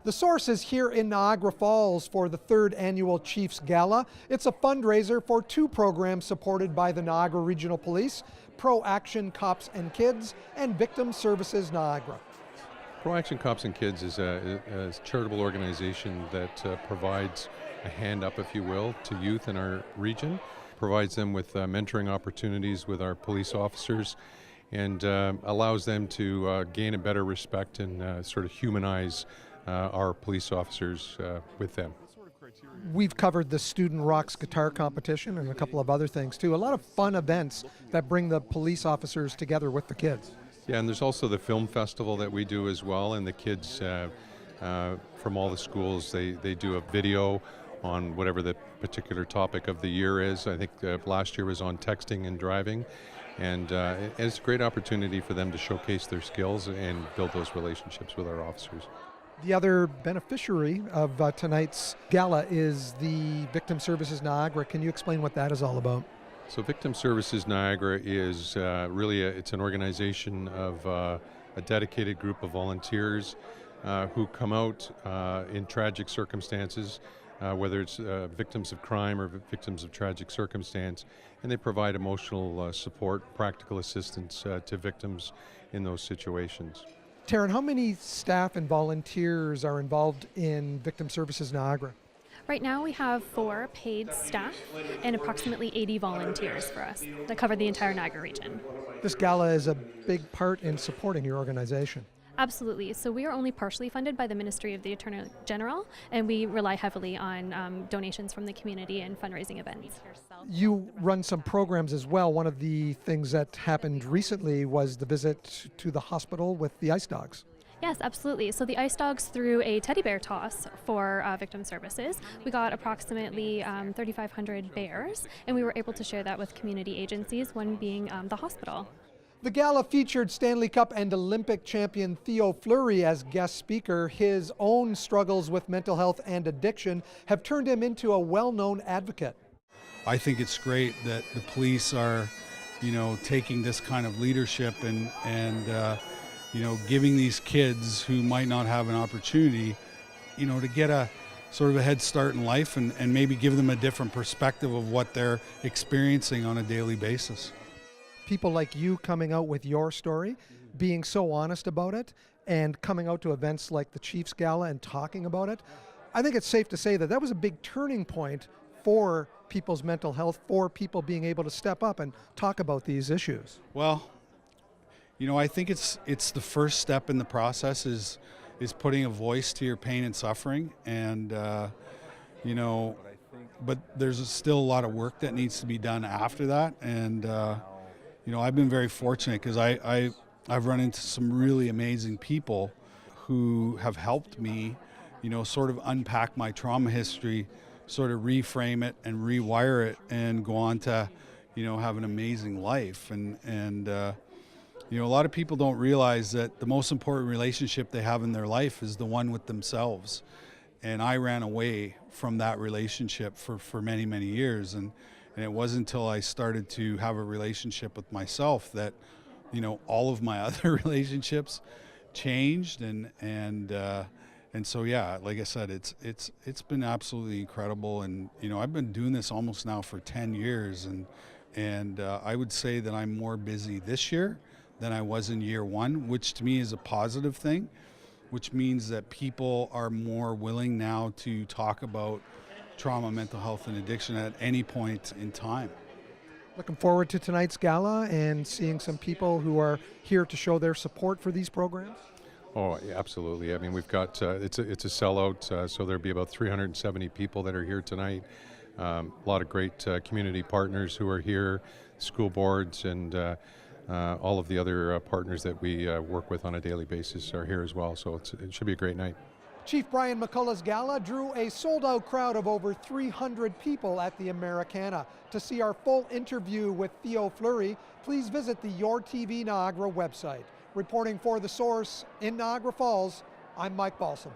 The Source is here in Niagara Falls for the 3rd annual Chiefs Gala. It's a fundraiser for 2 programs supported by the Niagara Regional Police, ProAction Cops and Kids, and Victim Services Niagara. ProAction Cops and Kids is a charitable organization that provides a hand up, if you will, to youth in our region, provides them with mentoring opportunities with our police officers, and allows them to gain a better respect and sort of humanize our police officers with them. We've covered the Student Rocks Guitar Competition and a couple of other things too. A lot of fun events that bring the police officers together with the kids. Yeah, and there's also the film festival that we do as well, and the kids from all the schools, they do a video on whatever the particular topic of the year is. I think last year was on texting and driving, and it's a great opportunity for them to showcase their skills and build those relationships with our officers. The other beneficiary of tonight's gala is the Victim Services Niagara. Can you explain what that is all about? So Victim Services Niagara is really it's an organization of a dedicated group of volunteers who come out in tragic circumstances, whether it's victims of crime or victims of tragic circumstance, and they provide emotional support, practical assistance to victims in those situations. Taryn, how many staff and volunteers are involved in Victim Services Niagara? Right now we have 4 paid staff and approximately 80 volunteers for us that cover the entire Niagara region. This gala is a big part in supporting your organization. Absolutely. So we are only partially funded by the Ministry of the Attorney General, and we rely heavily on donations from the community and fundraising events. You run some programs as well. One of the things that happened recently was the visit to the hospital with the ice dogs. Yes, absolutely. So the Ice Dogs threw a teddy bear toss for Victim Services. We got approximately 3,500 bears, and we were able to share that with community agencies, one being the hospital. The gala featured Stanley Cup and Olympic champion Theo Fleury as guest speaker. His own struggles with mental health and addiction have turned him into a well-known advocate. I think it's great that the police are, taking this kind of leadership and giving these kids who might not have an opportunity, to get a sort of a head start in life and maybe give them a different perspective of what they're experiencing on a daily basis. People like you coming out with your story, being so honest about it, and coming out to events like the Chiefs Gala and talking about it, I think it's safe to say that that was a big turning point for people's mental health, for people being able to step up and talk about these issues. Well, I think it's the first step in the process is putting a voice to your pain and suffering, and but there's still a lot of work that needs to be done after that, and I've been very fortunate because I've run into some really amazing people who have helped me, sort of unpack my trauma history, sort of reframe it and rewire it, and go on to, have an amazing life. And a lot of people don't realize that the most important relationship they have in their life is the one with themselves. And I ran away from that relationship for many, many years. And it wasn't until I started to have a relationship with myself that, all of my other relationships changed. And so, yeah, like I said, it's been absolutely incredible. And, I've been doing this almost now for 10 years. And I would say that I'm more busy this year than I was in year 1, which to me is a positive thing, which means that people are more willing now to talk about trauma, mental health, and addiction at any point in time. Looking forward to tonight's gala and seeing some people who are here to show their support for these programs. Oh, yeah, absolutely. I mean, we've got it's a sellout, so there'll be about 370 people that are here tonight. A lot of great community partners who are here, school boards, and all of the other partners that we work with on a daily basis are here as well. So it should be a great night. Chief Bryan MacCulloch's gala drew a sold-out crowd of over 300 people at the Americana. To see our full interview with Theo Fleury, please visit the YourTV Niagara website. Reporting for The Source in Niagara Falls, I'm Mike Balsom.